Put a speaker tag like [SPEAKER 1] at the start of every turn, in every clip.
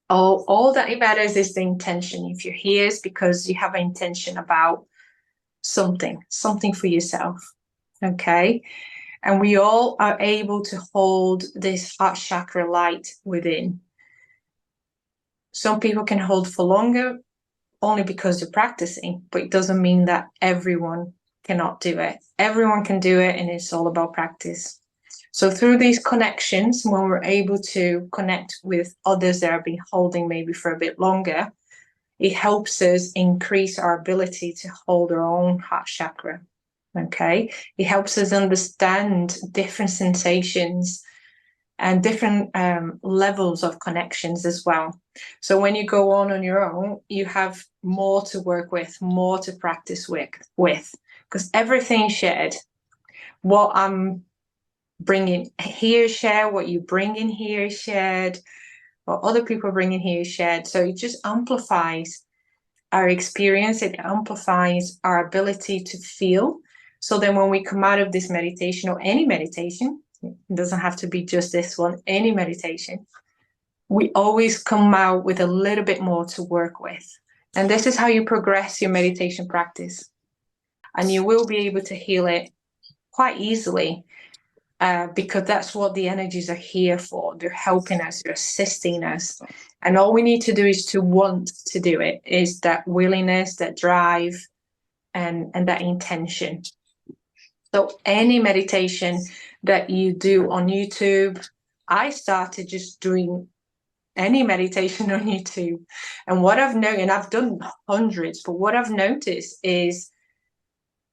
[SPEAKER 1] All that matters is the intention. If you're here, it's because you have an intention about something for yourself. Okay. And we all are able to hold this heart chakra light within. Some people can hold for longer only because they're practicing, but it doesn't mean that everyone cannot do it. Everyone can do it, and it's all about practice. So through these connections, when we're able to connect with others that have been holding maybe for a bit longer, it helps us increase our ability to hold our own heart chakra. Okay, it helps us understand different sensations and different levels of connections as well. So when you go on your own, you have more to work with, more to practice with, because everything shared. What I'm bringing here is shared, what you bring in here is shared, what other people bring in here is shared. So it just amplifies our experience, it amplifies our ability to feel. So then when we come out of this meditation, or any meditation, it doesn't have to be just this one, any meditation, we always come out with a little bit more to work with. And this is how you progress your meditation practice. And you will be able to heal it quite easily, because that's what the energies are here for. They're helping us, they're assisting us. And all we need to do is to want to do it, is that willingness, that drive, and that intention. So any meditation that you do on YouTube, I started just doing any meditation on YouTube. And what I've known, and I've done hundreds, but what I've noticed is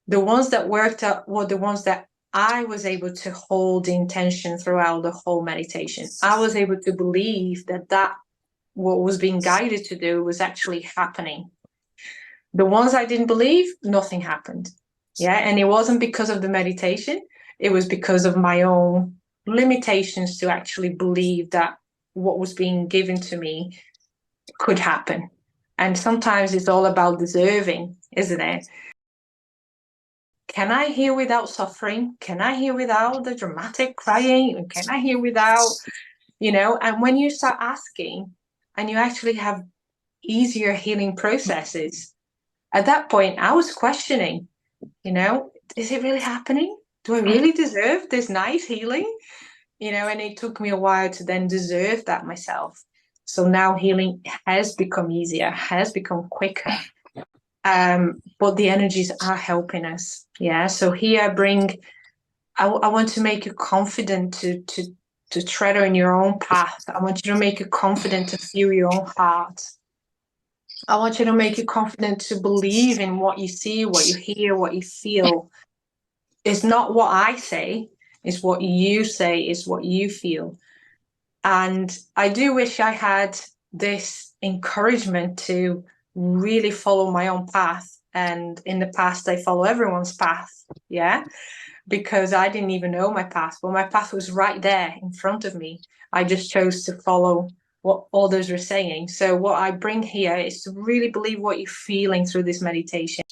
[SPEAKER 1] the ones that worked out were the ones that I was able to hold the intention throughout the whole meditation. I was able to believe that what was being guided to do was actually happening. The ones I didn't believe, nothing happened. Yeah, and it wasn't because of the meditation. It was because of my own limitations to actually believe that what was being given to me could happen. And sometimes it's all about deserving, isn't it? Can I heal without suffering? Can I heal without the dramatic crying? Can I heal without, and when you start asking and you actually have easier healing processes, at that point, I was questioning, is it really happening? Do I really deserve this nice healing? And it took me a while to then deserve that myself. So now healing has become easier, has become quicker. But the energies are helping us. Yeah. So here I want to make you confident to tread on your own path. I want you to make you confident to feel your own heart. I want you to make you confident to believe in what you see, what you hear, what you feel. It's not what I say, it's what you say, it's what you feel. And I do wish I had this encouragement to really follow my own path. And in the past, I follow everyone's path. Yeah. Because I didn't even know my path. Well, my path was right there in front of me. I just chose to follow what others were saying. So what I bring here is to really believe what you're feeling through this meditation.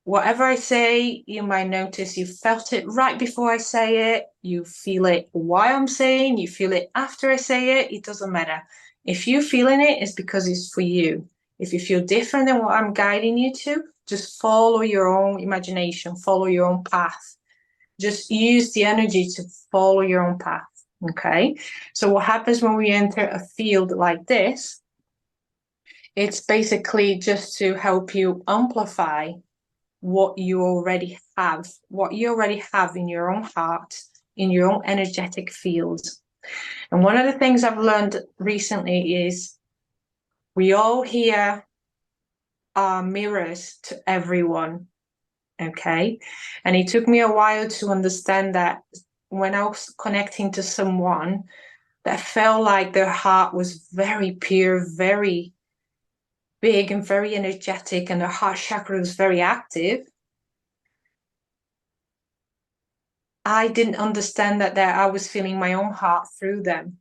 [SPEAKER 1] Whatever I say, you might notice you felt it right before I say it. You feel it while I'm saying, you feel it after I say it. It doesn't matter. If you're feeling it, it's because it's for you. If you feel different than what I'm guiding you to, just follow your own imagination, follow your own path. Just use the energy to follow your own path. Okay. So what happens when we enter a field like this? It's basically just to help you amplify what you already have in your own heart, in your own energetic field. And one of the things I've learned recently is we all here are mirrors to everyone. Okay. And it took me a while to understand that when I was connecting to someone that felt like their heart was very pure, very big and very energetic, and their heart chakra was very active, I didn't understand that I was feeling my own heart through them,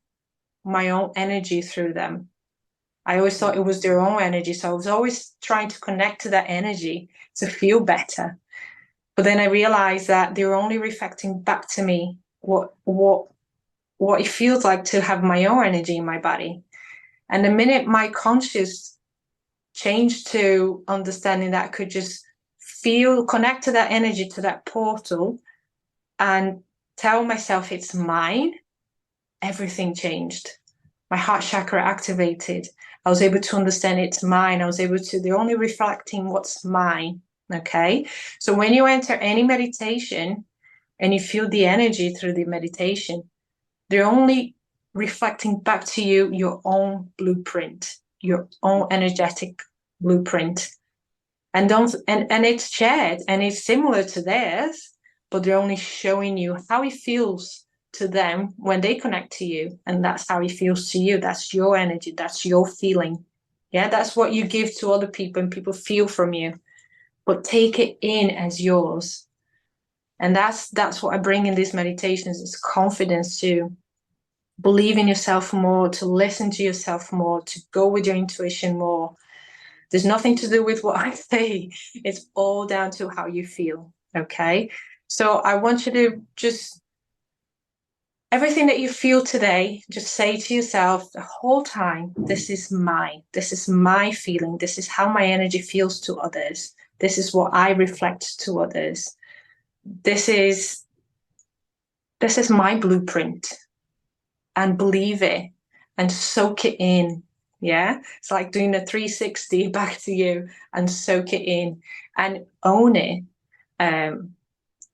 [SPEAKER 1] my own energy through them. I always thought it was their own energy. So I was always trying to connect to that energy to feel better. But then I realized that they're only reflecting back to me what it feels like to have my own energy in my body. And the minute my conscious changed to understanding that I could just feel, connect to that energy, to that portal, and tell myself it's mine, everything changed. My heart chakra activated. I was able to understand it's mine. I was able to, they're only reflecting what's mine. Okay. So when you enter any meditation and you feel the energy through the meditation, they're only reflecting back to you your own blueprint, your own energetic blueprint. And it's shared and it's similar to theirs, but they're only showing you how it feels to them when they connect to you, and that's how it feels to you. That's your energy, that's your feeling. Yeah, that's what you give to other people and people feel from you, but take it in as yours. And that's what I bring in these meditations, is confidence, to believe in yourself more, to listen to yourself more, to go with your intuition more. There's nothing to do with what I say. It's all down to how you feel. Okay. So I want you to just, everything that you feel today, just say to yourself the whole time, this is mine. This is my feeling. This is how my energy feels to others. This is what I reflect to others. This is my blueprint, and believe it and soak it in. Yeah, it's like doing a 360 back to you, and soak it in and own it.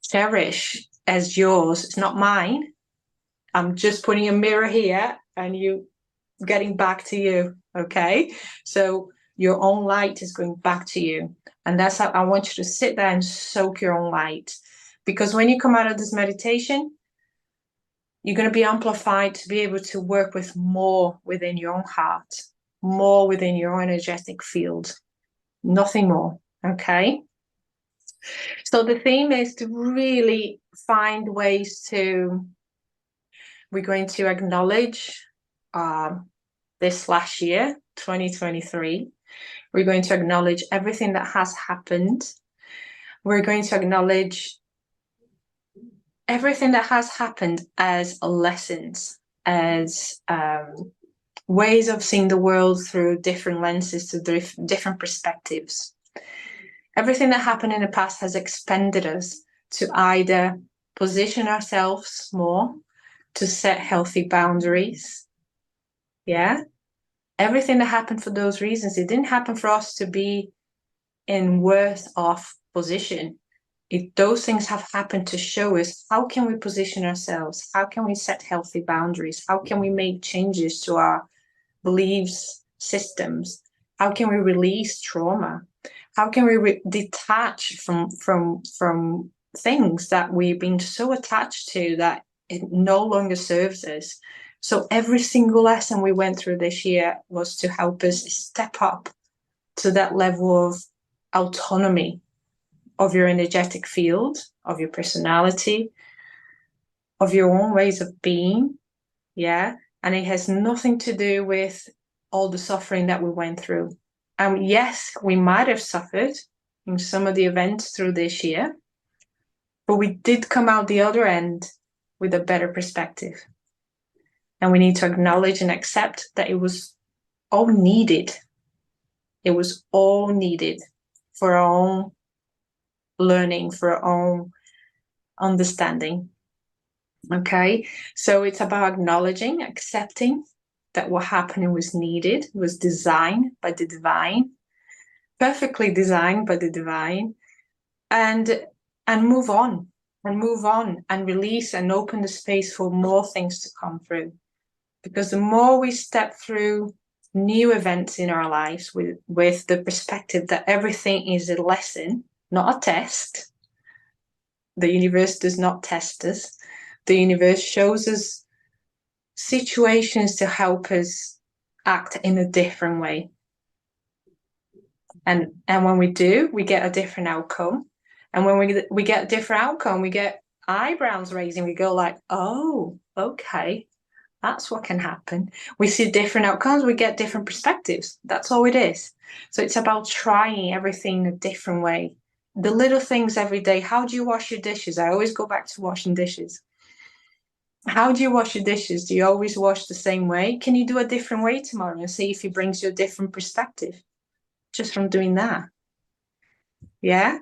[SPEAKER 1] Cherish as yours. It's not mine. I'm just putting a mirror here and you getting back to you. Okay, so your own light is going back to you, and that's how I want you to sit there and soak your own light, because when you come out of this meditation, you're going to be amplified to be able to work with more within your own heart, more within your energetic field, nothing more. Okay. So the theme is to really find ways to, we're going to acknowledge this last year, 2023. We're going to acknowledge everything that has happened. We're going to acknowledge everything that has happened as lessons, as ways of seeing the world through different lenses, to different perspectives. Everything that happened in the past has expanded us to either position ourselves more, to set healthy boundaries. Yeah. Everything that happened for those reasons, it didn't happen for us to be in worse off position. Those things have happened to show us how can we position ourselves, how can we set healthy boundaries, how can we make changes to our beliefs systems, how can we release trauma, how can we detach from things that we've been so attached to that it no longer serves us. So every single lesson we went through this year was to help us step up to that level of autonomy of your energetic field, of your personality, of your own ways of being. Yeah. And it has nothing to do with all the suffering that we went through. And yes, we might have suffered in some of the events through this year, but we did come out the other end with a better perspective. And we need to acknowledge and accept that it was all needed. It was all needed for our own learning, for our own understanding. Okay, so it's about acknowledging, accepting that what happened was needed, was designed by the divine, perfectly designed by the divine, and move on, and release and open the space for more things to come through. Because the more we step through new events in our lives with the perspective that everything is a lesson, not a test. The universe does not test us. The universe shows us situations to help us act in a different way. And when we do, we get a different outcome. And when we get a different outcome, we get eyebrows raising. We go like, oh, okay, that's what can happen. We see different outcomes. We get different perspectives. That's all it is. So it's about trying everything a different way. The little things every day. How do you wash your dishes? I always go back to washing dishes. How do you wash your dishes? Do you always wash the same way? Can you do a different way tomorrow and see if it brings you a different perspective just from doing that? Yeah.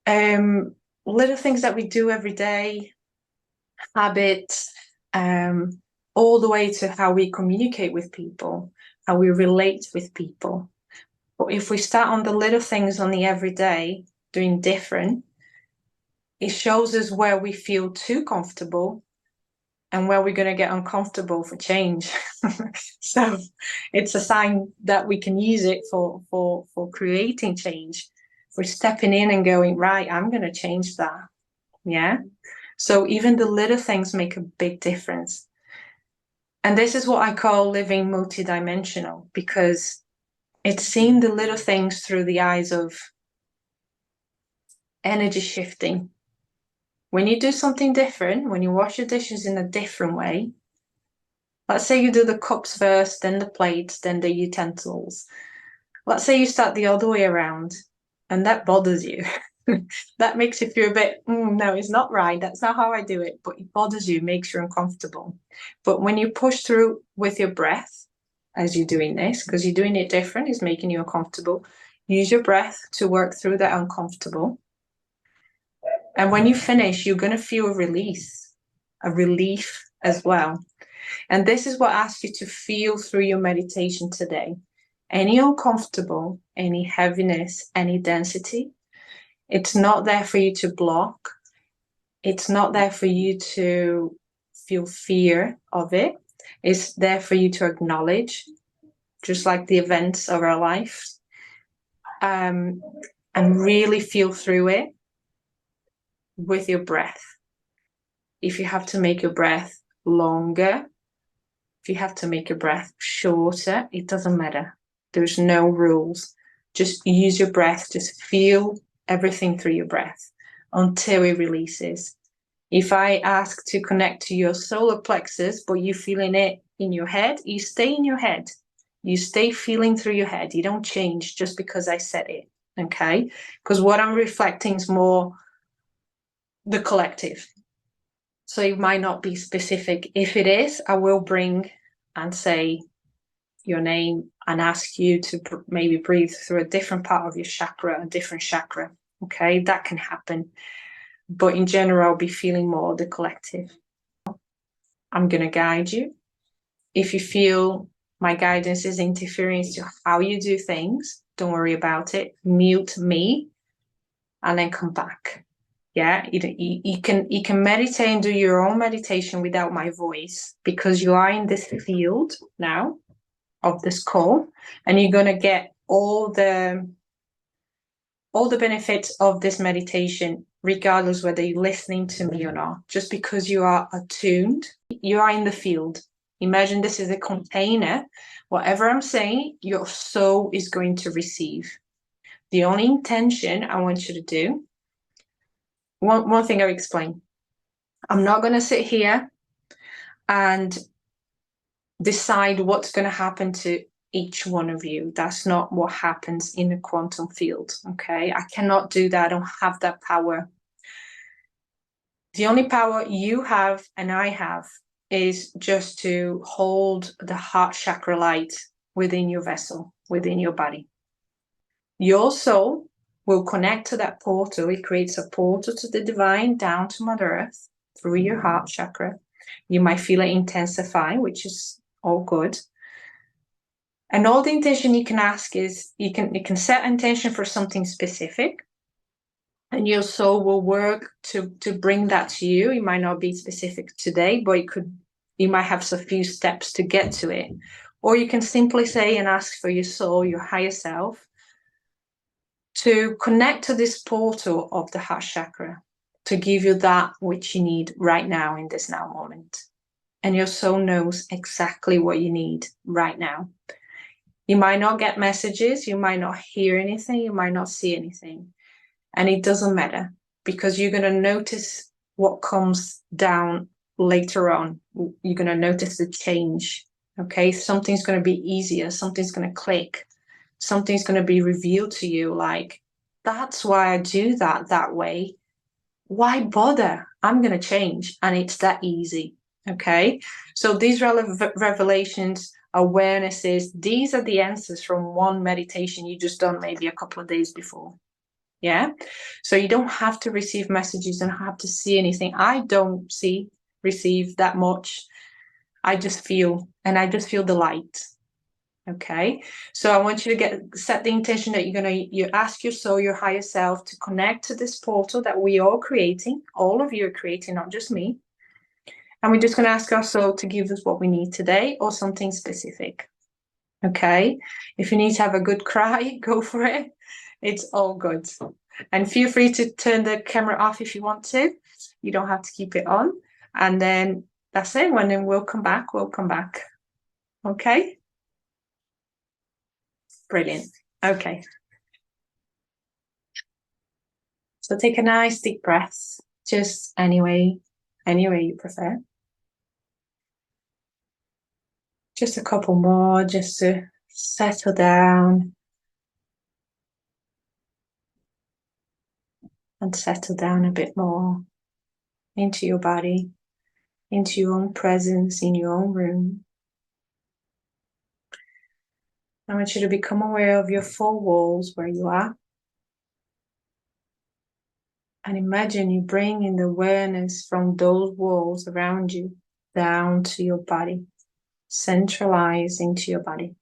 [SPEAKER 1] Little things that we do every day, habits, all the way to how we communicate with people, how we relate with people. But if we start on the little things on the everyday, doing different, it shows us where we feel too comfortable and where we're going to get uncomfortable for change. So it's a sign that we can use it for creating change, for stepping in and going, right, I'm going to change that. Yeah. So even the little things make a big difference. And this is what I call living multidimensional, because it's seeing the little things through the eyes of energy shifting. When you do something different, when you wash your dishes in a different way, let's say you do the cups first, then the plates, then the utensils. Let's say you start the other way around and that bothers you. That makes you feel a bit, no, it's not right. That's not how I do it. But it bothers you, makes you uncomfortable. But when you push through with your breath, as you're doing this, because you're doing it different, it's making you uncomfortable. Use your breath to work through that uncomfortable. And when you finish, you're going to feel a release, a relief as well. And this is what I ask you to feel through your meditation today. Any uncomfortable, any heaviness, any density, it's not there for you to block. It's not there for you to feel fear of it. It's there for you to acknowledge, just like the events of our life, and really feel through it with your breath. If you have to make your breath longer, if you have to make your breath shorter, it doesn't matter. There's no rules. Just use your breath. Just feel everything through your breath until it releases. If I ask to connect to your solar plexus, but you're feeling it in your head, you stay in your head. You stay feeling through your head. You don't change just because I said it, okay? Because what I'm reflecting is more the collective. So it might not be specific. If it is, I will bring and say your name and ask you to maybe breathe through a different part of your chakra, a different chakra. Okay, that can happen. But in general, I'll be feeling more the collective. I'm going to guide you. If you feel my guidance is interfering to how you do things, don't worry about it. Mute me and then come back. Yeah, you can meditate and do your own meditation without my voice, because you are in this field now of this call, and you're going to get all the benefits of this meditation, regardless whether you're listening to me or not. Just because you are attuned, you are in the field. Imagine this is a container. Whatever I'm saying, your soul is going to receive. The only intention I want you to do, one thing I'll explain. I'm not going to sit here and decide what's going to happen to each one of you. That's not what happens in the quantum field, okay? I cannot do that. I don't have that power. The only power you have and I have is just to hold the heart chakra light within your vessel, within your body. Your soul will connect to that portal. It creates a portal to the divine down to Mother Earth through your heart chakra. You might feel it intensify, which is all good. And all the intention you can ask is, you can set intention for something specific, and your soul will work to bring that to you. It might not be specific today, but you might have a few steps to get to it. Or you can simply say and ask for your soul, your higher self, to connect to this portal of the heart chakra, to give you that which you need right now in this now moment. And your soul knows exactly what you need right now. You might not get messages, you might not hear anything, you might not see anything. And it doesn't matter, because you're going to notice what comes down later on. You're going to notice the change, okay? Something's going to be easier, something's going to click, something's going to be revealed to you, like, that's why I do that way. Why bother? I'm going to change, and it's that easy. Okay, so these revelations, awarenesses, these are the answers from one meditation you just done maybe a couple of days before. Yeah, so you don't have to receive messages and have to see anything. I don't receive that much. I just feel, and I just feel the light. Okay, so I want you to set the intention that you ask your soul, your higher self, to connect to this portal that we are creating. All of you are creating, not just me. And we're just going to ask our soul to give us what we need today, or something specific. Okay, if you need to have a good cry, go for it. It's all good. And feel free to turn the camera off if you want to. You don't have to keep it on. And then that's it. When then we'll come back. Okay. Brilliant. Okay. So take a nice deep breath, just any way you prefer. Just a couple more, just to settle down and settle down a bit more into your body, into your own presence in your own room. I want you to become aware of your four walls where you are. And imagine you bring in the awareness from those walls around you down to your body, centralize into your body.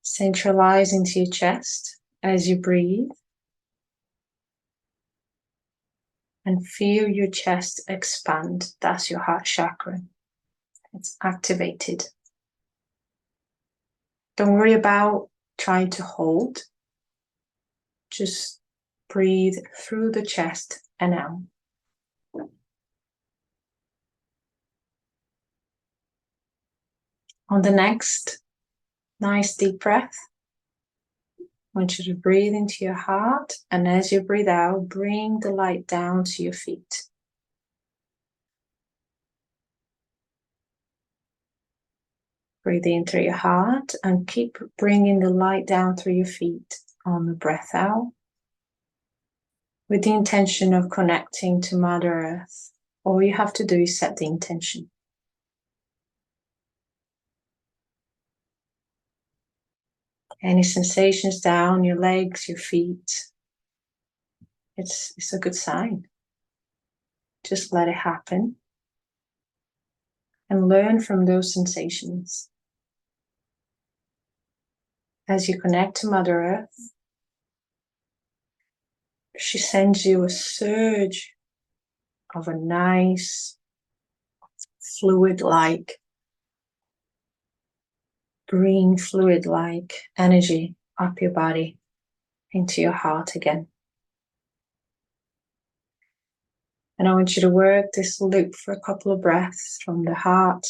[SPEAKER 1] Centralize into your chest as you breathe. And feel your chest expand. That's your heart chakra. It's activated. Don't worry about trying to hold. Just breathe through the chest and out. On the next nice deep breath, I want you to breathe into your heart, and as you breathe out, bring the light down to your feet. Breathe in through your heart and keep bringing the light down through your feet on the breath out, with the intention of connecting to Mother Earth. All you have to do is set the intention. Any sensations down your legs, your feet, it's a good sign. Just let it happen and learn from those sensations. As you connect to Mother Earth, she sends you a surge of a nice fluid-like, green fluid-like energy up your body into your heart again. And I want you to work this loop for a couple of breaths from the heart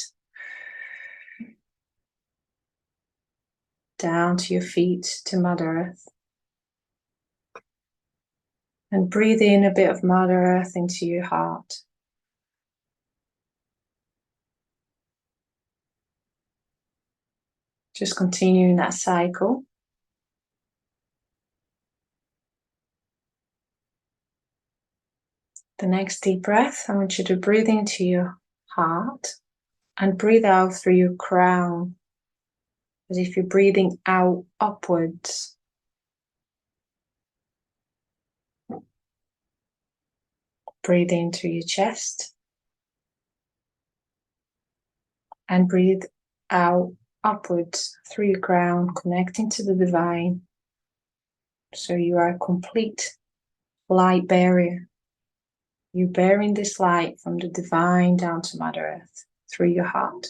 [SPEAKER 1] down to your feet to Mother Earth. And breathe in a bit of Mother Earth into your heart. Just continuing that cycle. The next deep breath, I want you to breathe into your heart and breathe out through your crown, as if you're breathing out upwards. Breathe in through your chest and breathe out upwards through your crown, connecting to the divine. So you are a complete light barrier. You're bearing this light from the divine down to Mother Earth through your heart.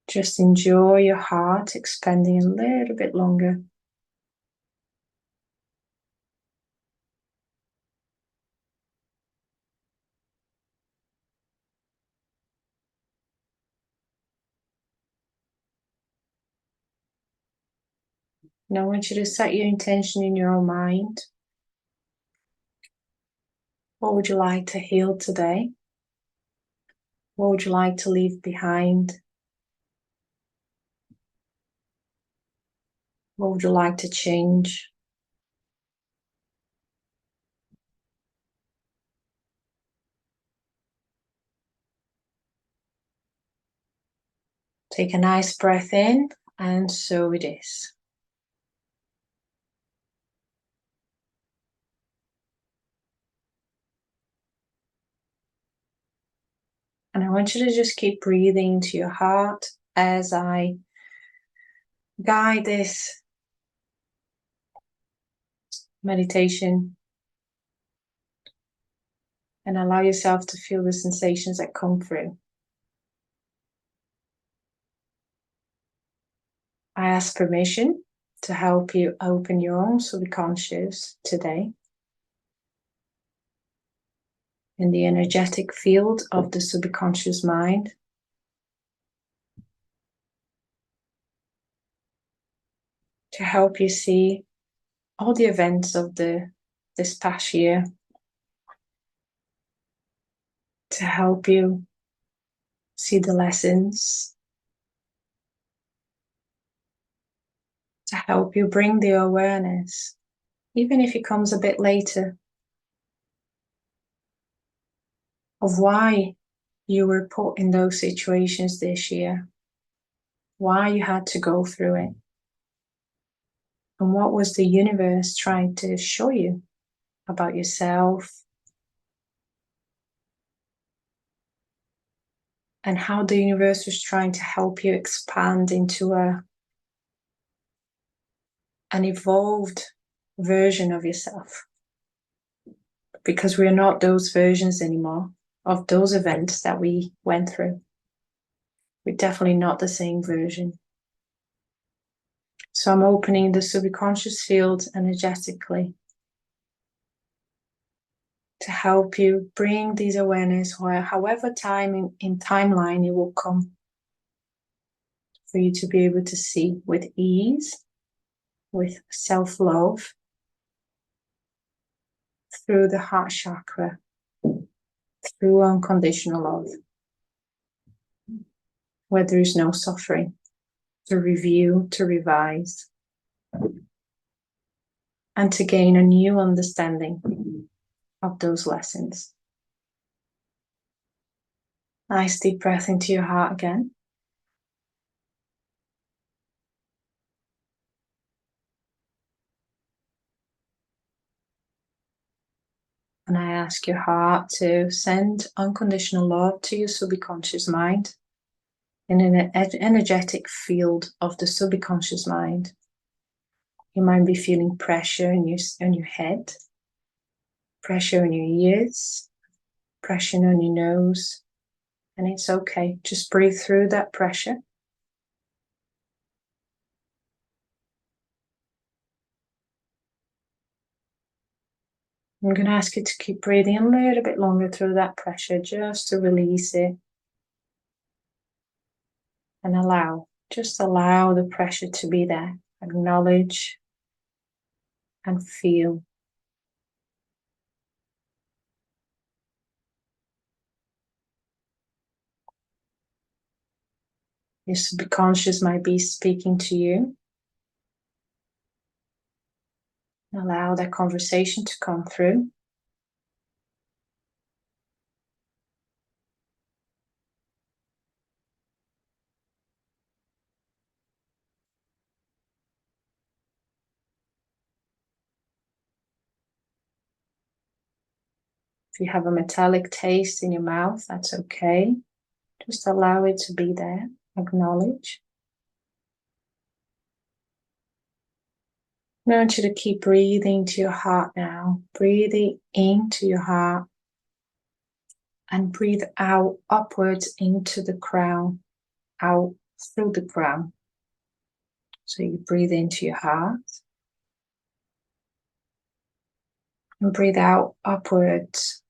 [SPEAKER 1] Just enjoy your heart expanding a little bit longer. Now I want you to set your intention in your own mind. What would you like to heal today? What would you like to leave behind? What would you like to change? Take a nice breath in, and so it is. And I want you to just keep breathing to your heart as I guide this meditation, and allow yourself to feel the sensations that come through. I ask permission to help you open your own subconscious today. In the energetic field of the subconscious mind, to help you see all the events of this past year, to help you see the lessons, to help you bring the awareness, even if it comes a bit later, of why you were put in those situations this year, why you had to go through it, and what was the universe trying to show you about yourself, and how the universe was trying to help you expand into an evolved version of yourself. Because we're not those versions anymore of those events that we went through. We're definitely not the same version. So I'm opening the subconscious field energetically to help you bring these awareness, or however time in timeline it will come, for you to be able to see with ease, with self-love, through the heart chakra, through unconditional love, where there is no suffering, to review, to revise, and to gain a new understanding of those lessons. Nice deep breath into your heart again. And I ask your heart to send unconditional love to your subconscious mind in an energetic field of the subconscious mind. You might be feeling pressure in your head, pressure in your ears, pressure on your nose, and it's okay. Just breathe through that pressure. I'm going to ask you to keep breathing a little bit longer through that pressure, just to release it. And just allow the pressure to be there. Acknowledge and feel. Your subconscious might be speaking to you. Allow that conversation to come through. If you have a metallic taste in your mouth, that's okay. Just allow it to be there. Acknowledge. I want you to keep breathing to your heart now. Breathing into your heart. And breathe out upwards into the crown. Out through the crown. So you breathe into your heart. And breathe out upwards.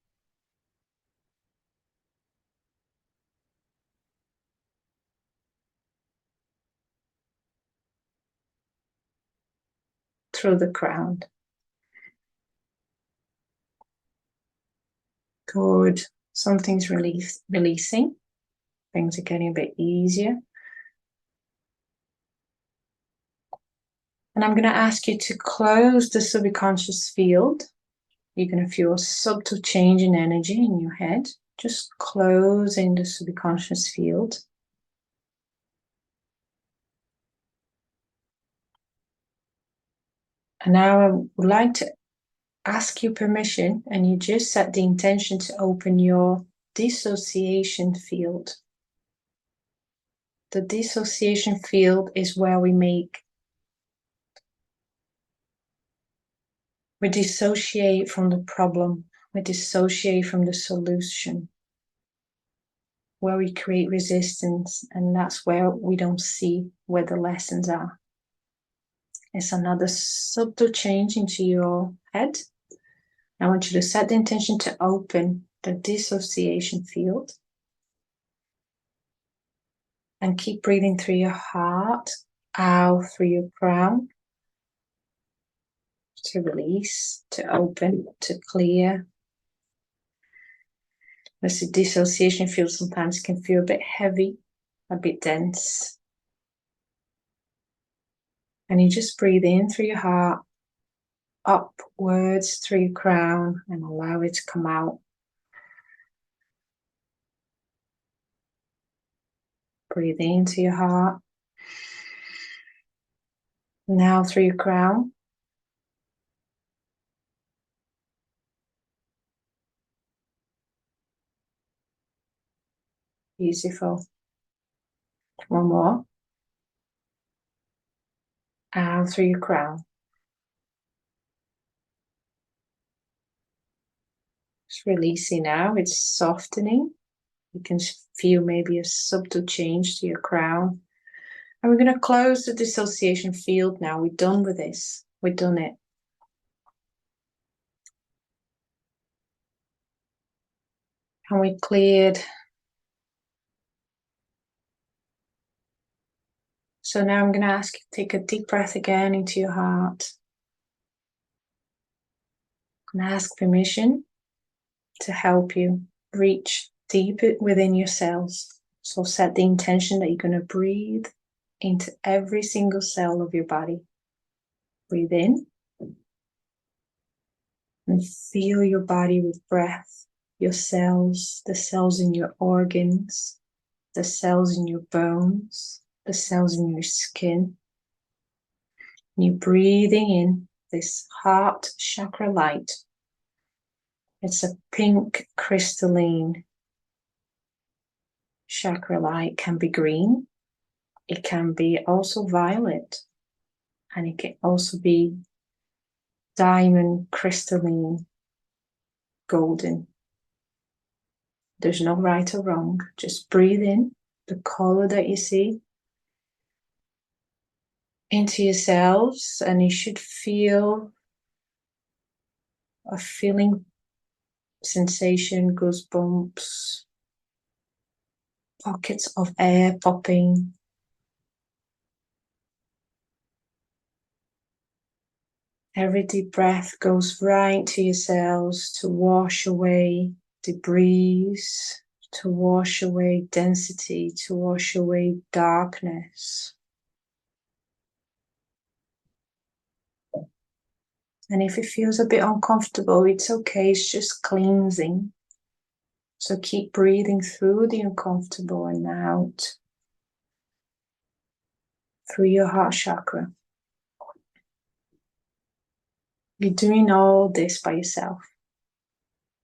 [SPEAKER 1] Through the crown. Good. Something's releasing. Things are getting a bit easier. And I'm going to ask you to close the subconscious field. You're going to feel a subtle change in energy in your head. Just closing the subconscious field. And now I would like to ask you permission, and you just set the intention to open your dissociation field. The dissociation field is where we dissociate from the problem, we dissociate from the solution, where we create resistance, and that's where we don't see where the lessons are. It's another subtle change into your head. I want you to set the intention to open the dissociation field. And keep breathing through your heart, out through your crown. To release, to open, to clear. This dissociation field sometimes can feel a bit heavy, a bit dense. And you just breathe in through your heart, upwards through your crown, and allow it to come out. Breathe into your heart. Now through your crown. Beautiful. One more. Out through your crown. It's releasing now. It's softening. You can feel maybe a subtle change to your crown. And we're going to close the dissociation field now. We're done with this. We've done it. And we cleared. So now I'm going to ask you to take a deep breath again into your heart. And ask permission to help you reach deep within your cells. So set the intention that you're going to breathe into every single cell of your body. Breathe in. And feel your body with breath. Your cells, the cells in your organs, the cells in your bones, the cells in your skin. And you're breathing in this heart chakra light. It's a pink crystalline chakra light. It can be green. It can be also violet. And it can also be diamond crystalline golden. There's no right or wrong. Just breathe in the color that you see into your cells, and you should feel a feeling, sensation, goosebumps, pockets of air popping. Every deep breath goes right to your cells to wash away debris, to wash away density, to wash away darkness. And if it feels a bit uncomfortable, it's okay, it's just cleansing. So keep breathing through the uncomfortable and out through your heart chakra. You're doing all this by yourself.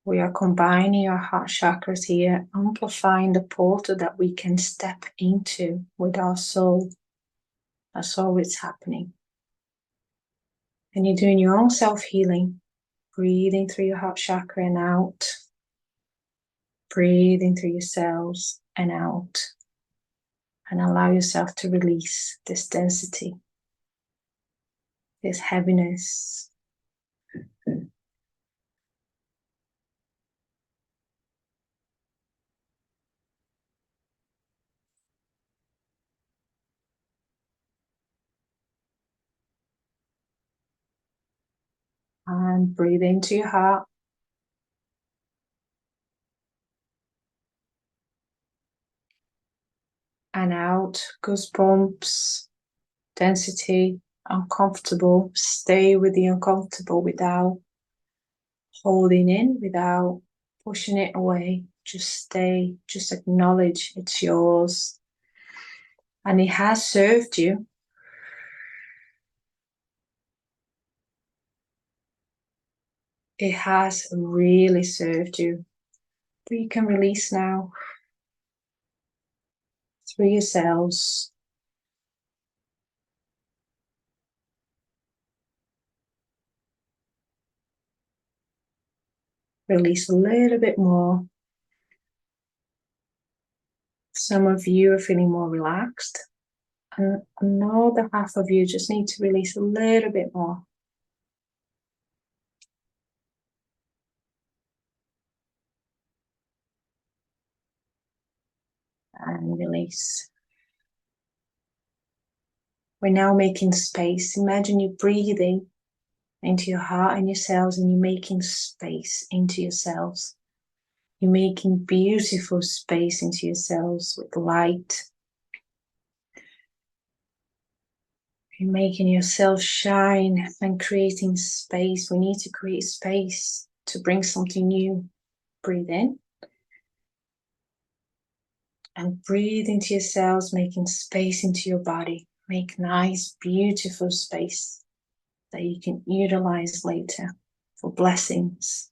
[SPEAKER 1] We are combining our heart chakras here, amplifying the portal that we can step into with our soul. That's all it's happening. And you're doing your own self-healing, breathing through your heart chakra and out, breathing through your cells and out, and allow yourself to release this density, this heaviness. And breathe into your heart. and out. Goosebumps, density, uncomfortable. Stay with the uncomfortable without holding in, without pushing it away. Just stay, just acknowledge it's yours. And it has served you. It has really served you. But you can release now through your cells. Release a little bit more. Some of you are feeling more relaxed. And another half of you just need to release a little bit more. And release. We're now making space. Imagine you breathing into your heart and your cells, and you're making space into your cells. You're making beautiful space into your cells with light. You're making yourself shine and creating space. We need to create space to bring something new. Breathe in. And breathe into your cells, making space into your body. Make nice, beautiful space that you can utilize later for blessings.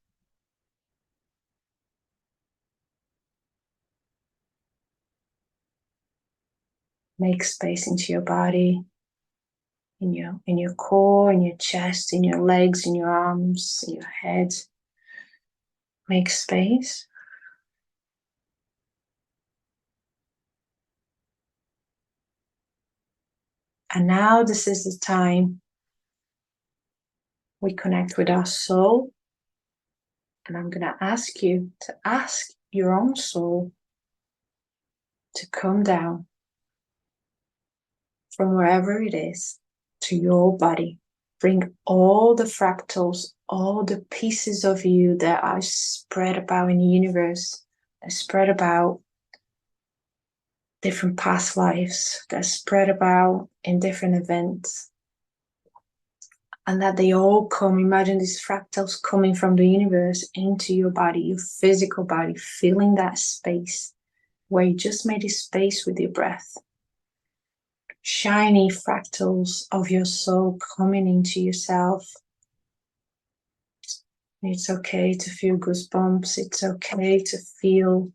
[SPEAKER 1] Make space into your body, in your core, in your chest, in your legs, in your arms, in your head. Make space. And now this is the time we connect with our soul. And I'm going to ask you to ask your own soul to come down from wherever it is to your body. Bring all the fractals, all the pieces of you that are spread about in the universe, that spread about different past lives, that spread about in different events. And that they all come, imagine these fractals coming from the universe into your body, your physical body, filling that space where you just made a space with your breath. Shiny fractals of your soul coming into yourself. It's okay to feel goosebumps. It's okay to feel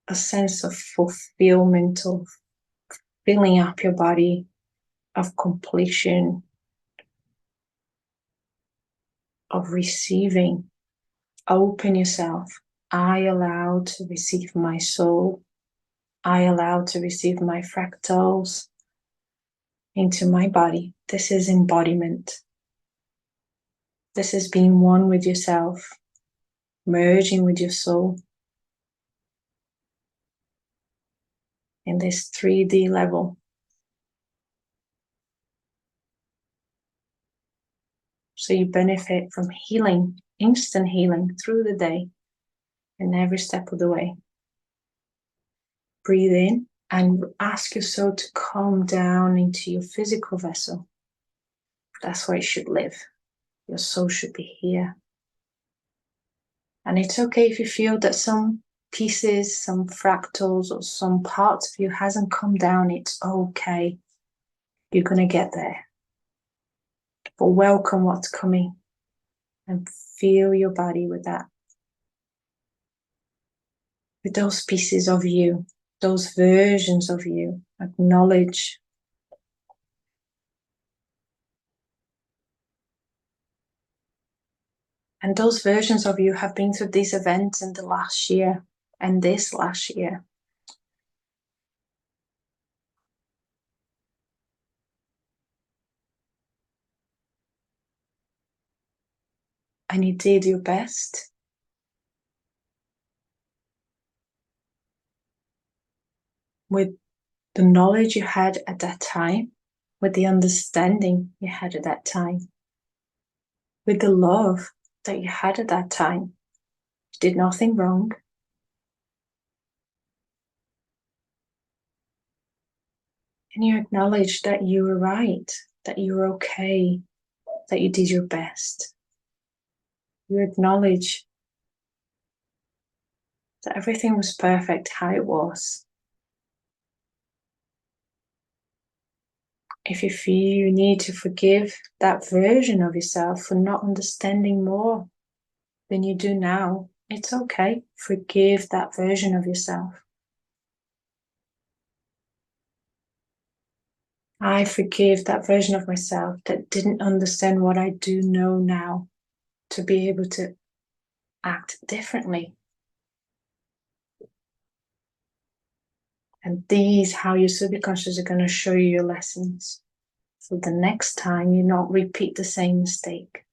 [SPEAKER 1] a sense of fulfillment, of filling up your body, of completion, of receiving. Open yourself. I allow to receive my soul. I allow to receive my fractals into my body. This is embodiment. This is being one with yourself, merging with your soul in this 3D level. So you benefit from healing, instant healing through the day and every step of the way. Breathe in and ask your soul to calm down into your physical vessel. That's where it should live. Your soul should be here. And it's okay if you feel that some pieces, some fractals, or some parts of you hasn't come down. It's okay. You're going to get there. But welcome what's coming and feel your body with that. With those pieces of you, those versions of you. Acknowledge. And those versions of you have been through these events in the last year and this last year. And you did your best. With the knowledge you had at that time, with the understanding you had at that time, with the love that you had at that time. You did nothing wrong. And you acknowledge that you were right, that you were okay, that you did your best. You acknowledge that everything was perfect how it was. If you feel you need to forgive that version of yourself for not understanding more than you do now, it's okay. Forgive that version of yourself. I forgive that version of myself that didn't understand what I do know now to be able to act differently. And these, how your subconscious are going to show you your lessons. So the next time you not repeat the same mistake.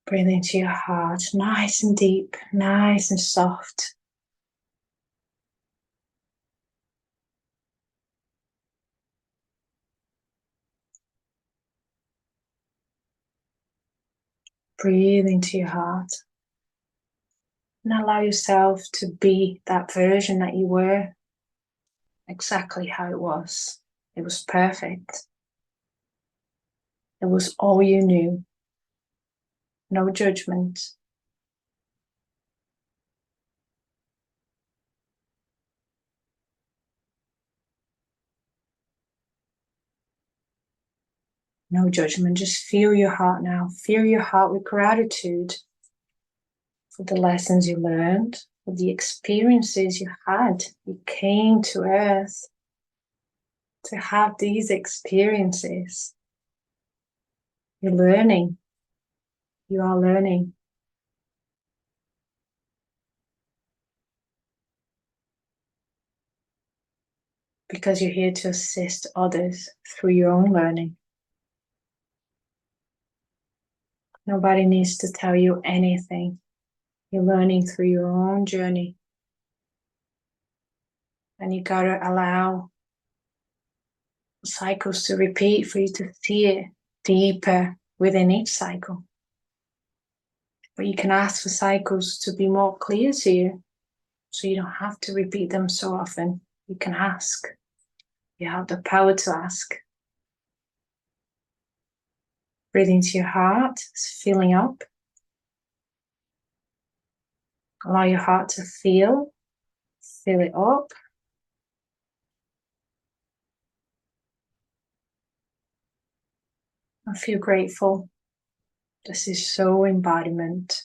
[SPEAKER 1] Breathe into your heart, nice and deep, nice and soft. Breathe into your heart. And allow yourself to be that version that you were. Exactly how it was. It was perfect. It was all you knew. No judgment. No judgment. Just feel your heart now. Feel your heart with gratitude for the lessons you learned, for the experiences you had. You came to Earth to have these experiences. You're learning. You are learning. Because you're here to assist others through your own learning. Nobody needs to tell you anything. You're learning through your own journey. And you gotta allow cycles to repeat for you to see it deeper within each cycle. But you can ask for cycles to be more clear to you, so you don't have to repeat them so often. You can ask. You have the power to ask. Breathe into your heart, it's filling up. Allow your heart to fill it up. And feel grateful. This is so embodiment.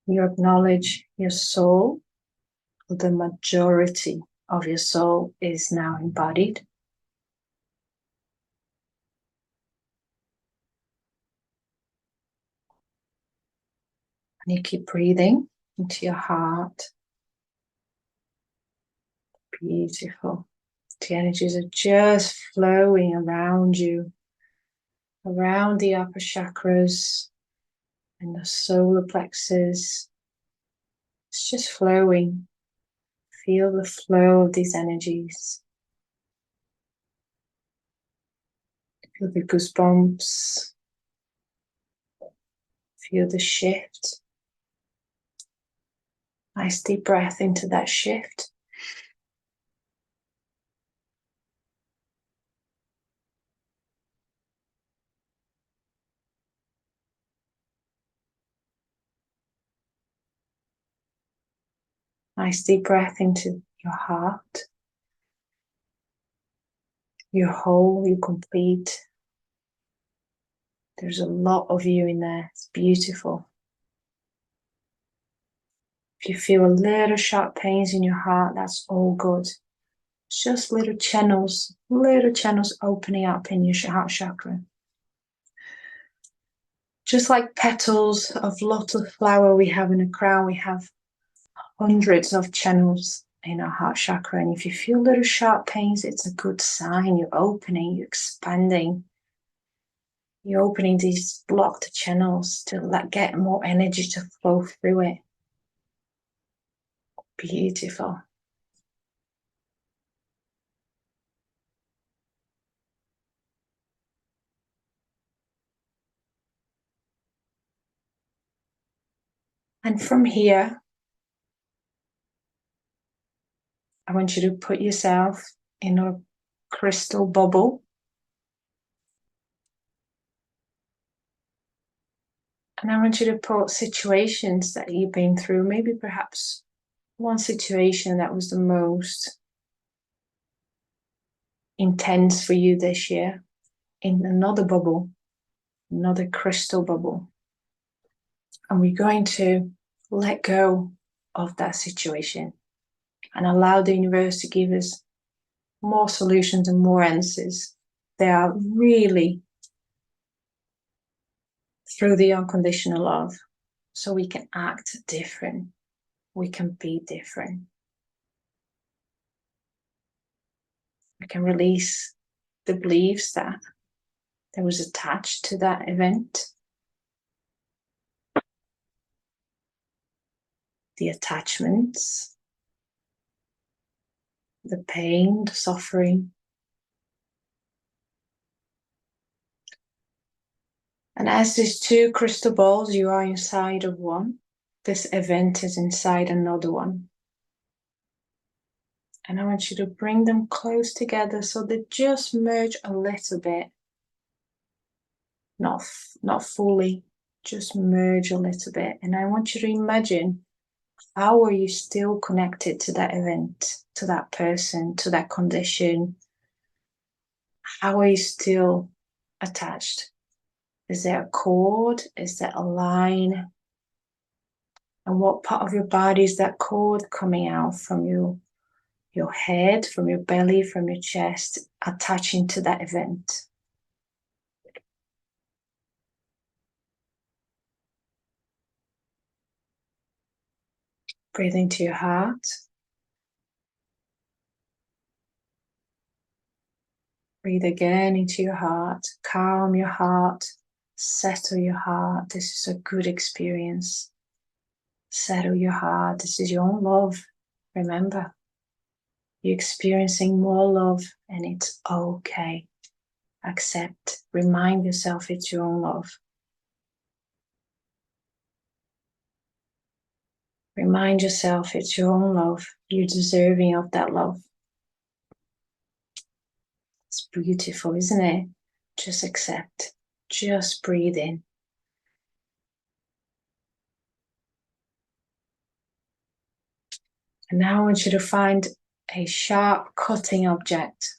[SPEAKER 1] You acknowledge your soul. The majority of your soul is now embodied. And you keep breathing into your heart. Beautiful. The energies are just flowing around you, around the upper chakras and the solar plexus. It's just flowing. Feel the flow of these energies. Feel the goosebumps. Feel the shift. Nice deep breath into that shift. Nice deep breath into your heart. You're whole, you're complete. There's a lot of you in there. It's beautiful. If you feel a little sharp pains in your heart, that's all good. It's just little channels opening up in your heart chakra. Just like petals of lotus flower we have in a crown, we have hundreds of channels in our heart chakra. And if you feel little sharp pains, it's a good sign. You're opening, you're expanding. You're opening these blocked channels to get more energy to flow through it. Beautiful. And from here, I want you to put yourself in a crystal bubble. And I want you to put situations that you've been through, maybe perhaps one situation that was the most intense for you this year, in another bubble, another crystal bubble. And we're going to let go of that situation and allow the universe to give us more solutions and more answers. They are really through the unconditional love. So we can act different. We can be different. We can release the beliefs that was attached to that event. The attachments, the pain, the suffering. And as these two crystal balls, you are inside of one. This event is inside another one. And I want you to bring them close together so they just merge a little bit. Not fully, just merge a little bit. And I want you to imagine, how are you still connected to that event, to that person, to that condition? How are you still attached? Is there a cord? Is there a line? And what part of your body is that cord coming out from your head, from your belly, from your chest, attaching to that event? Breathe into your heart. Breathe again into your heart. Calm your heart. Settle your heart. This is a good experience. Settle your heart. This is your own love. Remember, you're experiencing more love and it's okay. Accept. Remind yourself it's your own love. Remind yourself it's your own love. You're deserving of that love. It's beautiful, isn't it? Just accept. Just breathe in. And now I want you to find a sharp cutting object.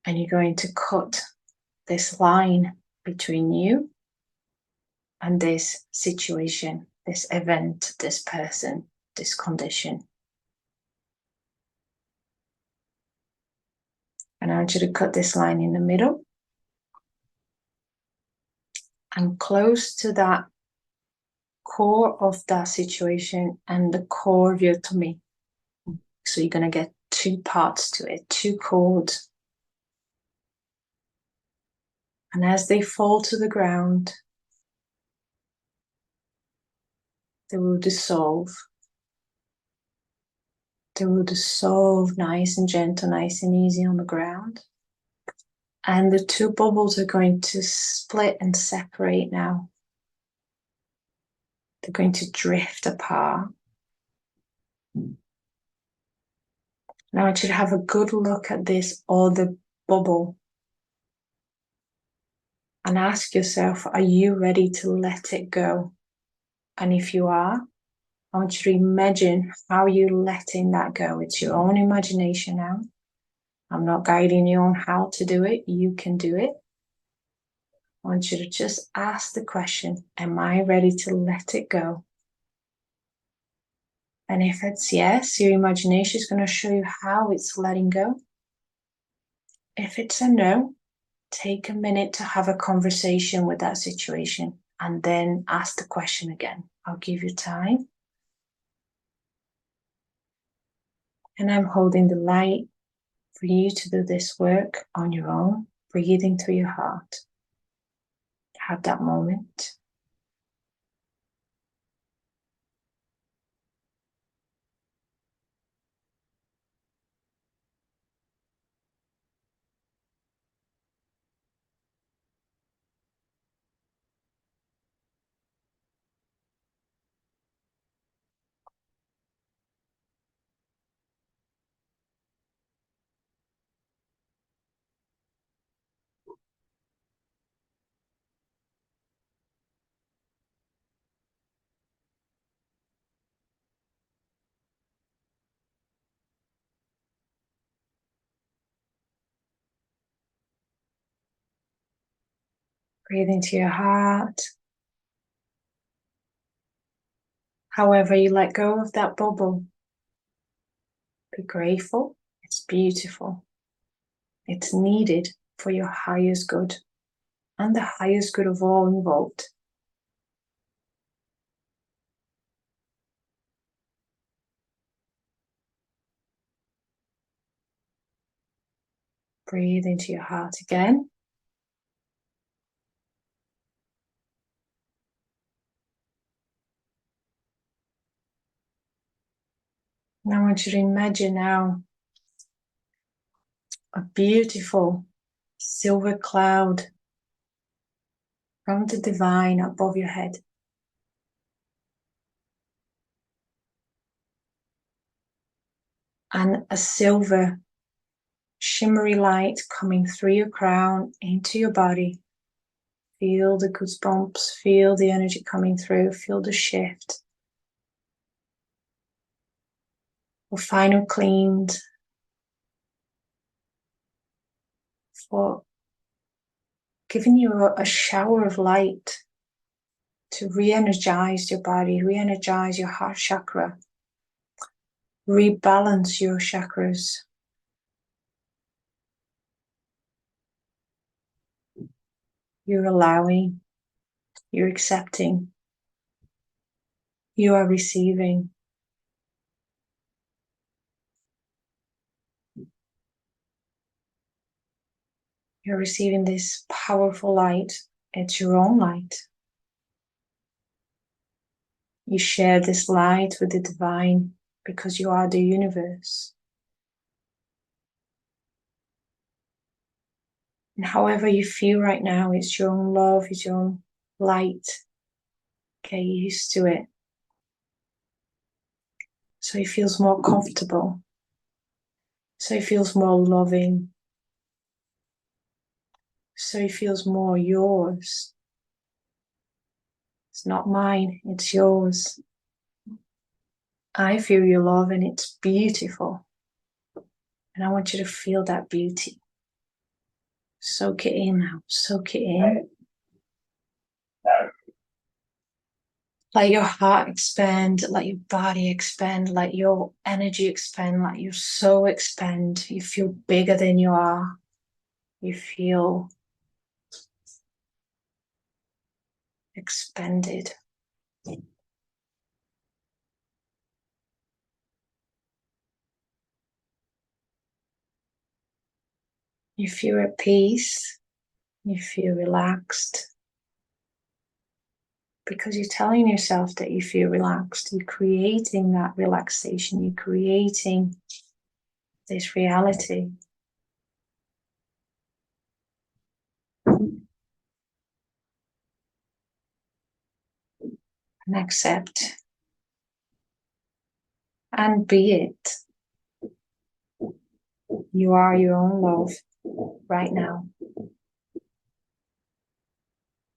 [SPEAKER 1] And you're going to cut this line between you and this situation, this event, this person, this condition. And I want you to cut this line in the middle and close to that core of that situation and the core of your tummy. So you're going to get two parts to it, two cords. And as they fall to the ground, they will dissolve. They will dissolve nice and gentle, nice and easy on the ground. And the two bubbles are going to split and separate now. They're going to drift apart. Now I want you to have a good look at this other bubble and ask yourself, are you ready to let it go? And if you are, I want you to imagine how you're letting that go. It's your own imagination now. I'm not guiding you on how to do it. You can do it. I want you to just ask the question, am I ready to let it go? And if it's yes, your imagination is going to show you how it's letting go. If it's a no, take a minute to have a conversation with that situation and then ask the question again. I'll give you time. And I'm holding the light for you to do this work on your own, breathing through your heart. Have that moment. Breathe into your heart. However you let go of that bubble, be grateful. It's beautiful. It's needed for your highest good and the highest good of all involved. Breathe into your heart again. And I want you to imagine now a beautiful silver cloud from the divine above your head. And a silver shimmery light coming through your crown into your body. Feel the goosebumps, feel the energy coming through, feel the shift. For final cleaned, for giving you a shower of light to re-energize your body, re-energize your heart chakra, rebalance your chakras. You're allowing, you're accepting, you are receiving. You're receiving this powerful light. It's your own light. You share this light with the divine because you are the universe. And however you feel right now, it's your own love, it's your own light. Get used to it. So it feels more comfortable. So it feels more loving. So it feels more yours. It's not mine, it's yours. I feel your love and it's beautiful. And I want you to feel that beauty. Soak it in now, soak it in. Let your heart expand, let your body expand, let your energy expand, let your soul expand. You feel bigger than you are. You feel expanded. You feel at peace. You feel relaxed. Because you're telling yourself that you feel relaxed. You're creating that relaxation. You're creating this reality. And accept. And be it. You are your own love right now.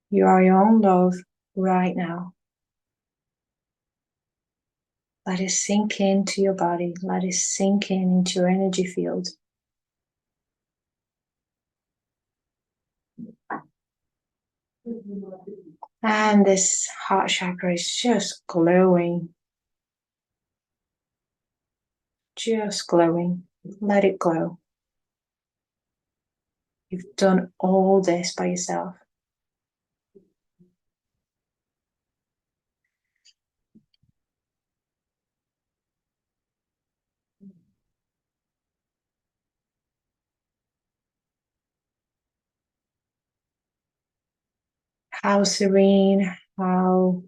[SPEAKER 1] You are your own love right now. Let it sink into your body. Let it sink into your energy field. And this heart chakra is just glowing. Just glowing. Let it glow. You've done all this by yourself. How serene, how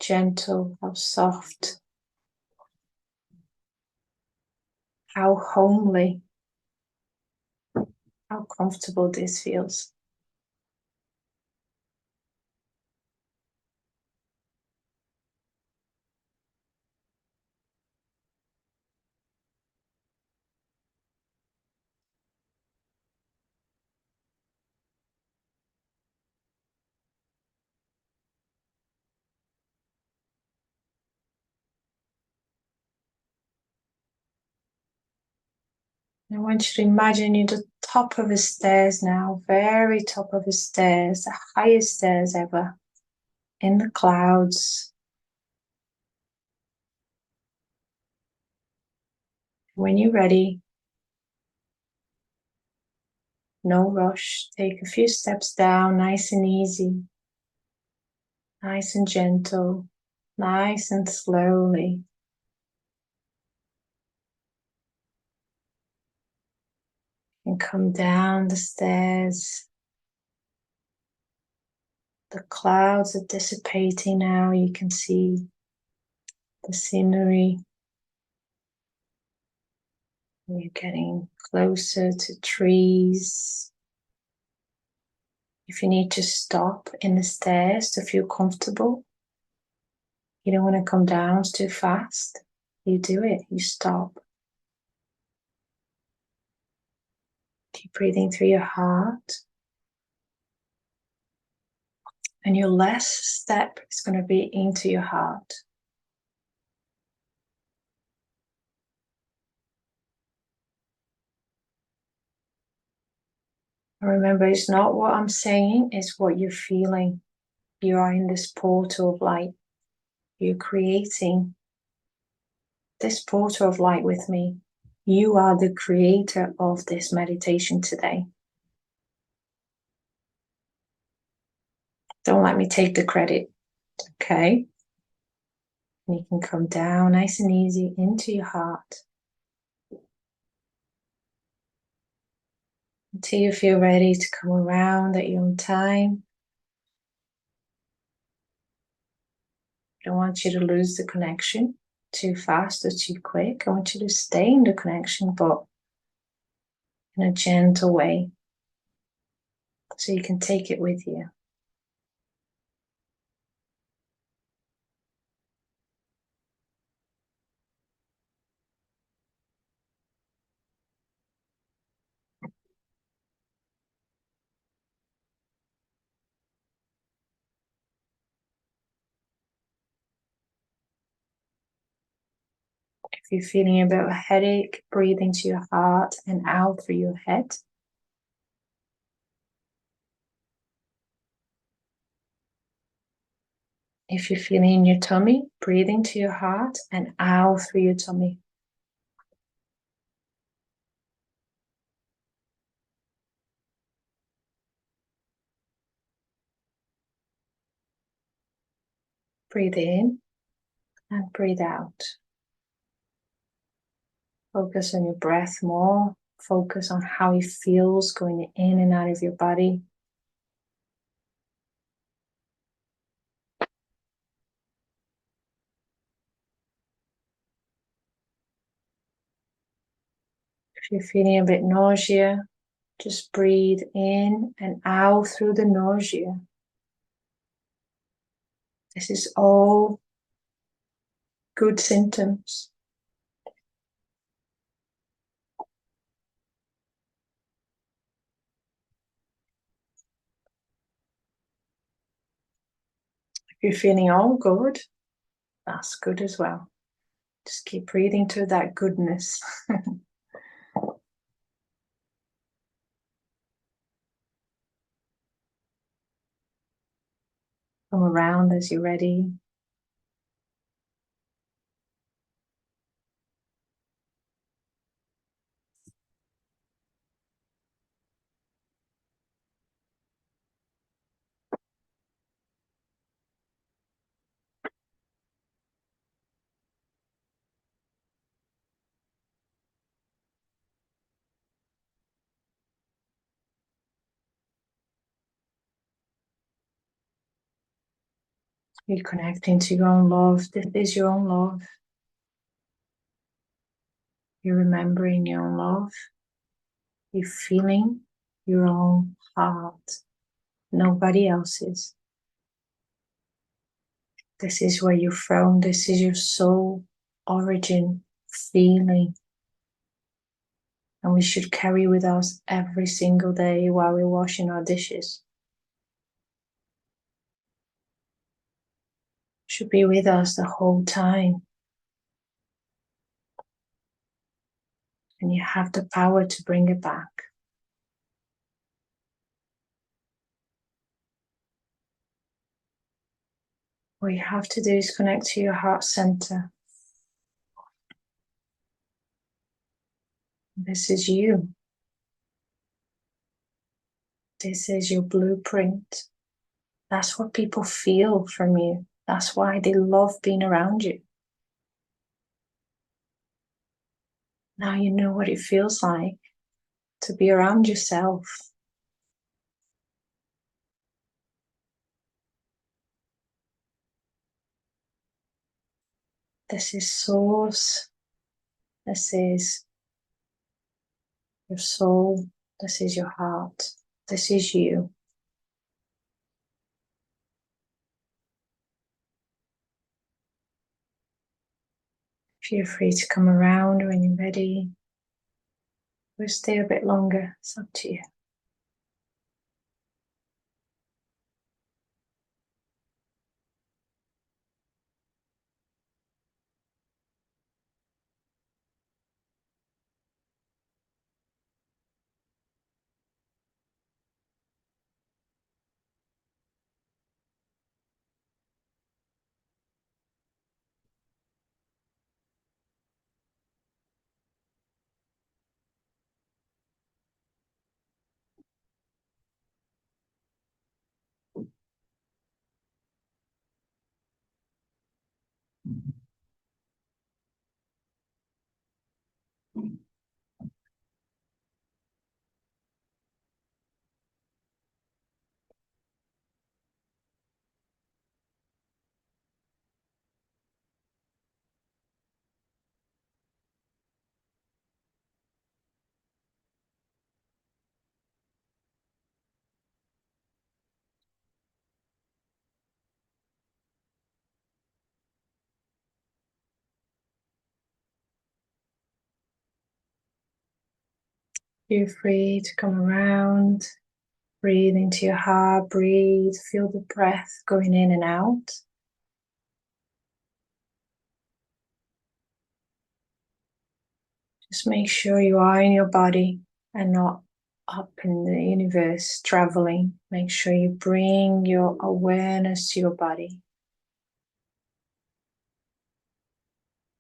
[SPEAKER 1] gentle, how soft, how homely, how comfortable this feels. I want you to imagine you're the top of the stairs now, very top of the stairs, the highest stairs ever, in the clouds. When you're ready, no rush, take a few steps down, nice and easy, nice and gentle, nice and slowly. And come down the stairs. The clouds are dissipating now. You can see the scenery. You're getting closer to trees. If you need to stop in the stairs to feel comfortable, you don't want to come down too fast, you do it, you stop. Keep breathing through your heart. And your last step is going to be into your heart. And remember, it's not what I'm saying, it's what you're feeling. You are in this portal of light. You're creating this portal of light with me. You are the creator of this meditation today. Don't let me take the credit, okay? And you can come down nice and easy into your heart until you feel ready to come around at your own time. I don't want you to lose the connection too fast or too quick. I want you to stay in the connection, but in a gentle way, so you can take it with you. If you're feeling a bit of a headache, breathe into your heart and out through your head. If you're feeling in your tummy, breathe into your heart and out through your tummy. Breathe in and breathe out. Focus on your breath more. Focus on how it feels going in and out of your body. If you're feeling a bit nausea, just breathe in and out through the nausea. This is all good symptoms. If you're feeling all good, that's good as well. Just keep breathing to that goodness. Come around as you're ready. You're connecting to your own love. This is your own love. You're remembering your own love. You're feeling your own heart. Nobody else's. This is where you're from. This is your soul origin feeling. And we should carry with us every single day while we're washing our dishes. Should be with us the whole time. and you have the power to bring it back. All you have to do is connect to your heart center. This is you. This is your blueprint. That's what people feel from you. That's why they love being around you. Now you know what it feels like to be around yourself. This is source. This is your soul. This is your heart. This is you. Feel free to come around when you're ready. Or stay a bit longer. It's up to you. Feel free to come around. Breathe into your heart. Breathe. Feel the breath going in and out. Just make sure you are in your body and not up in the universe traveling. Make sure you bring your awareness to your body,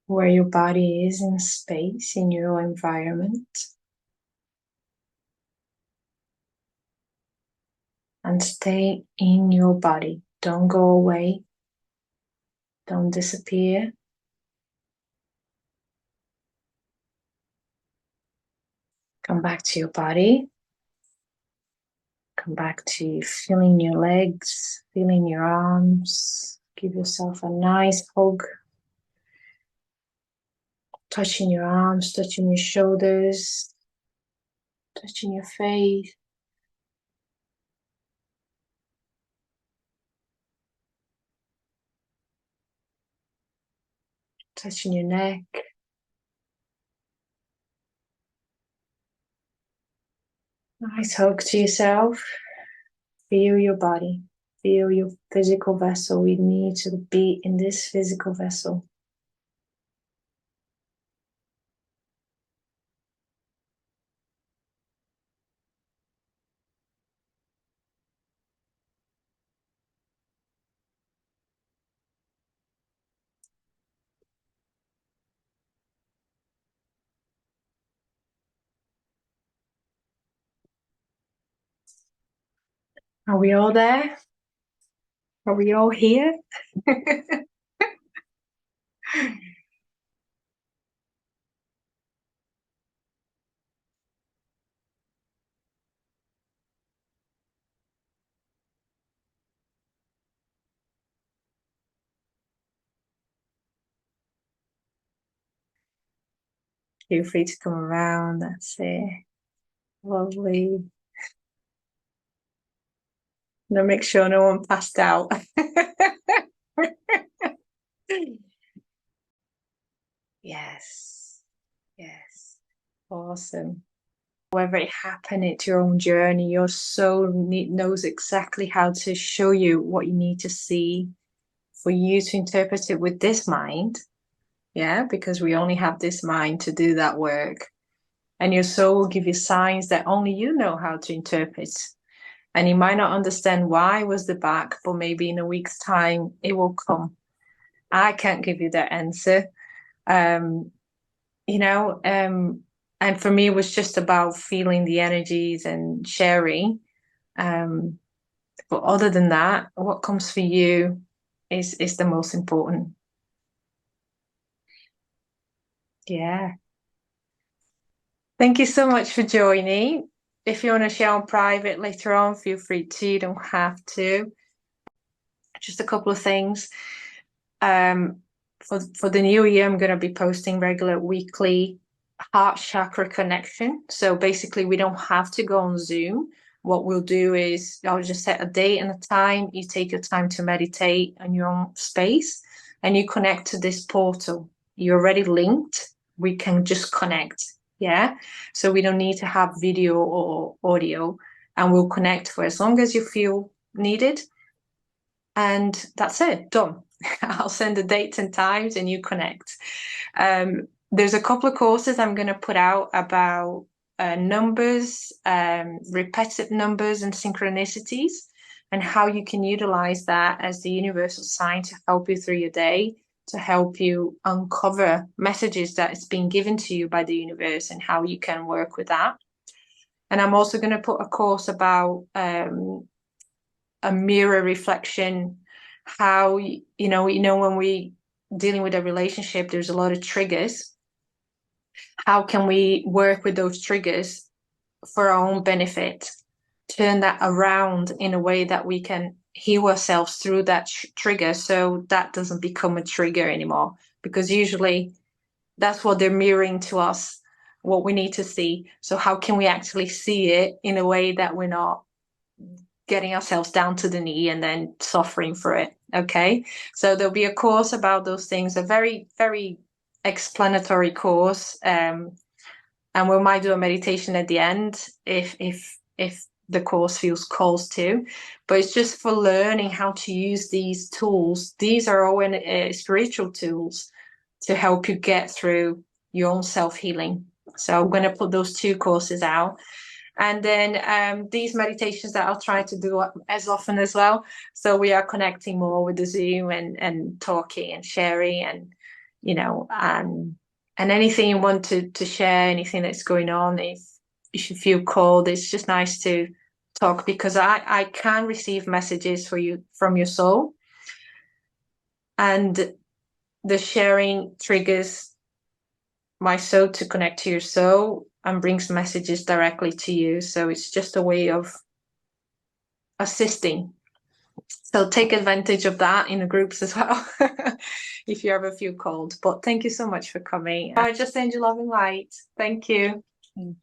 [SPEAKER 1] where your body is in space, in your environment. And stay in your body. Don't go away. Don't disappear. Come back to your body. Come back to feeling your legs, feeling your arms. Give yourself a nice hug. Touching your arms, touching your shoulders, touching your face. Touching your neck. Nice hug to yourself. Feel your body. Feel your physical vessel. You need to be in this physical vessel. Are we all there? Are we all here? Feel free to come around. That's it. Lovely. Now make sure no one passed out. Yes. Yes. Awesome. However it happened, it's your own journey. Your soul knows exactly how to show you what you need to see for you to interpret it with this mind. Yeah, because we only have this mind to do that work. and your soul will give you signs that only you know how to interpret. And you might not understand why it was the back, but maybe in a week's time it will come. I can't give you that answer. You know, and for me, it was just about feeling the energies and sharing. But other than that, what comes for you is the most important. Yeah. Thank you so much for joining. If you want to share on private later on, feel free to. You don't have to. Just a couple of things. For the new year, I'm going to be posting regular weekly heart chakra connection. So basically, we don't have to go on Zoom. What we'll do is I'll just set a date and a time. You take your time to meditate in your own space, and you connect to this portal. You're already linked. We can just connect. Yeah. So we don't need to have video or audio, and we'll connect for as long as you feel needed. And that's it, done. I'll send the dates and times and you connect. There's a couple of courses I'm going to put out about numbers, repetitive numbers and synchronicities, and how you can utilize that as the universal sign to help you through your day, to help you uncover messages that is being given to you by the universe and how you can work with that. And I'm also going to put a course about a mirror reflection, how you know when we dealing with a relationship, there's a lot of triggers. How can we work with those triggers for our own benefit, turn that around in a way that we can heal ourselves through that trigger, so that doesn't become a trigger anymore, because usually that's what they're mirroring to us, what we need to see. So how can we actually see it in a way that we're not getting ourselves down to the knee and then suffering for it? Okay, so there'll be a course about those things, a very, very explanatory course, and we might do a meditation at the end if the course feels calls to. But it's just for learning how to use these tools. These are all spiritual tools to help you get through your own self-healing. So I'm going to put those two courses out. And then these meditations that I'll try to do as often as well. So we are connecting more with the Zoom and talking and sharing, and you know, and anything you want to share, anything that's going on, if you feel called, it's just nice to talk, because I can receive messages for you from your soul, and the sharing triggers my soul to connect to your soul and brings messages directly to you. So it's just a way of assisting. So take advantage of that in the groups as well, if you ever feel called. But thank you so much for coming. I just send you love and light. Thank you. Thank you.